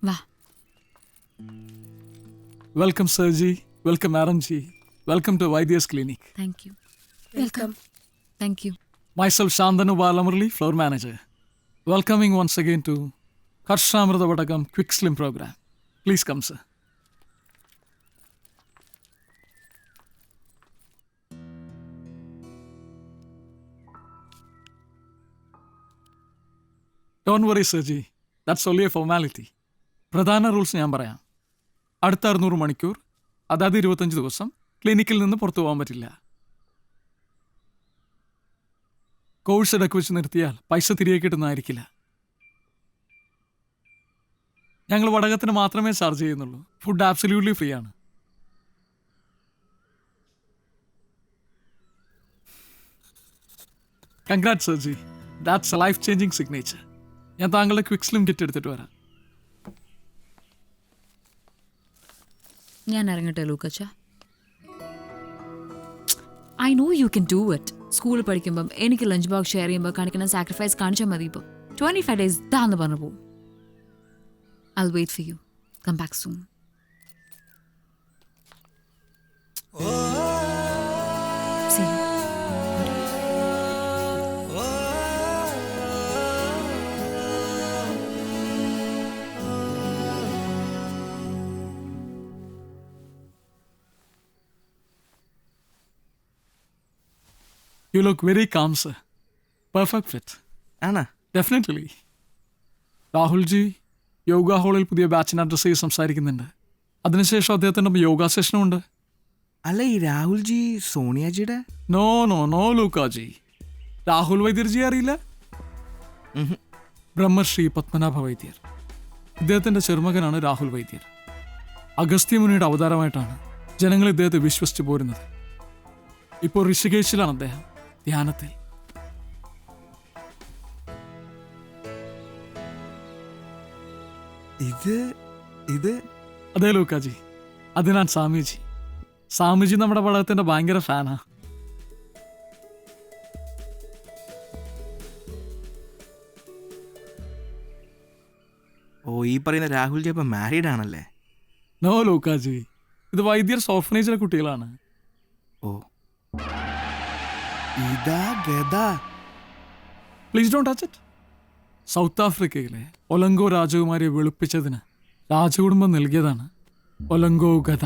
വാ. Welcome സർജി, welcome madam G, welcome to വൈദ്യസ് clinic. Thank you. Welcome. Thank you. Myself Shandanu Balamurali, floor manager. Welcoming once again to Harshamrita Vadakam Quick Slim program. Please come, sir. Don't worry, Sergi. That's only a formality. പ്രധാന rules ഞാൻ പറയാം. അടുത്ത 600 മണിക്കൂർ, അതായത് 25 ദിവസം ക്ലിനിക്കിൽ നിന്ന് പുറത്തു പോകാൻ പറ്റില്ല. കോഴ്സ് ഇടയ്ക്ക് വെച്ച് നിർത്തിയാൽ പൈസ തിരികെ കിട്ടുന്നതായിരിക്കില്ല. ഞങ്ങൾ വടകത്തിന് മാത്രമേ ചാർജ് ചെയ്യുന്നുള്ളൂ. ഫുഡ് ആബ്സല്യൂട്ട്ലി ഫ്രീ ആണ്. Congrats സർജി, that's A life changing signature. ഞാൻ താങ്കളുടെ ക്വിക്ക് സ്ലിം കിറ്റ് എടുത്തിട്ട് വരാം. ഞാൻ ഇറങ്ങട്ടെ ലൂക്കച്ച. I know you can do it. സ്കൂളിൽ പഠിക്കുമ്പം എനിക്ക് ലഞ്ച് ബോക്സ് ഷെയർ ചെയ്യുമ്പോൾ കാണിക്കുന്ന സാക്രിഫൈസ് കാണിച്ചാൽ മതി. ഇപ്പോൾ 25 days ഇതാന്ന് പറഞ്ഞു പോകും. I'll wait for you. Come back soon. See you. You look very calm, sir. Perfect fit. ആണാ? Definitely. രാഹുൽജി യോഗ ഹാളിൽ പുതിയ ബാച്ചിനെ അഡ്രസ് ചെയ്ത് സംസാരിക്കുന്നുണ്ട്. അതിനുശേഷം അദ്ദേഹത്തിൻ്റെ യോഗ സെഷനും ഉണ്ട്. അല്ല, ഈ രാഹുൽജി സോണിയാജിയുടെ? നോ ലൂക്കാജി. രാഹുൽ വൈദ്യർജി അറിയില്ല? ബ്രഹ്മശ്രീ പത്മനാഭ വൈദ്യർ. ഇദ്ദേഹത്തിൻ്റെ ചെറുമകനാണ് രാഹുൽ വൈദ്യർ. അഗസ്ത്യമുനിയുടെ അവതാരമായിട്ടാണ് ജനങ്ങൾ ഇദ്ദേഹത്തെ വിശ്വസിച്ച് പോരുന്നത്. ഇപ്പോൾ ഋഷികേശിലാണ് അദ്ദേഹം, ധ്യാനത്തിൽ. ഇത് അതെ ലൂക്കാജി, അത് ഞാൻ സ്വാമിജി. സ്വാമിജി നമ്മുടെ പടത്തിന്റെ ഭയങ്കര ഫാനാ. ഓ, ഈ പറയുന്ന രാഹുൽജി അപ്പൊ മാരീഡ് ആണല്ലേ? നോ ലൂക്കാജി, ഇത് വൈദ്യർ ഓർഫനേജിലെ കുട്ടികളാണ്. ഓ, ഇതാ ഗദ. Please don't touch it. സൗത്ത് ആഫ്രിക്കയിലെ ഒലങ്കോ രാജകുമാരിയെ വെളുപ്പിച്ചതിന് രാജകുടുംബം നൽകിയതാണ് ഒലങ്കോ ഗദ.